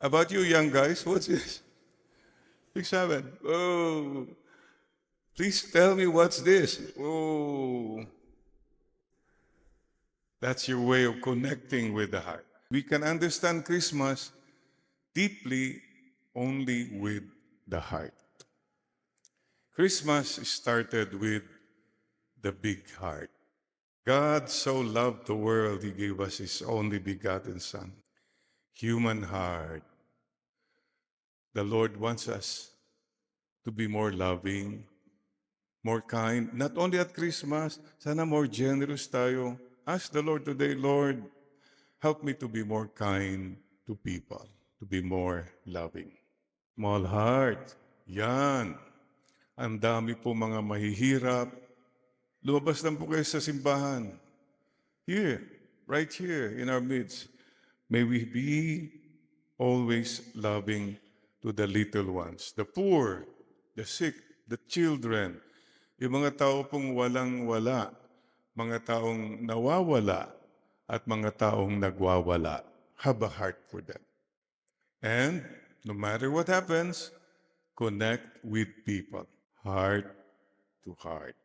About you young guys, what's this? 6, 7. Oh, please tell me what's this? Oh, that's your way of connecting with the heart. We can understand Christmas deeply only with the heart. Christmas started with the big heart. God so loved the world, He gave us His only begotten Son. Human heart. The Lord wants us to be more loving, more kind. Not only at Christmas, sana more generous tayo. Ask the Lord today, Lord, help me to be more kind to people, to be more loving. Small heart. Yan. Ang dami po mga mahihirap. Lumabas lang po kayo sa simbahan. Here, right here in our midst. May we be always loving to the little ones, the poor, the sick, the children, yung mga tao pong walang-wala, mga taong nawawala, at mga taong nagwawala. Have a heart for them. And no matter what happens, connect with people, heart to heart.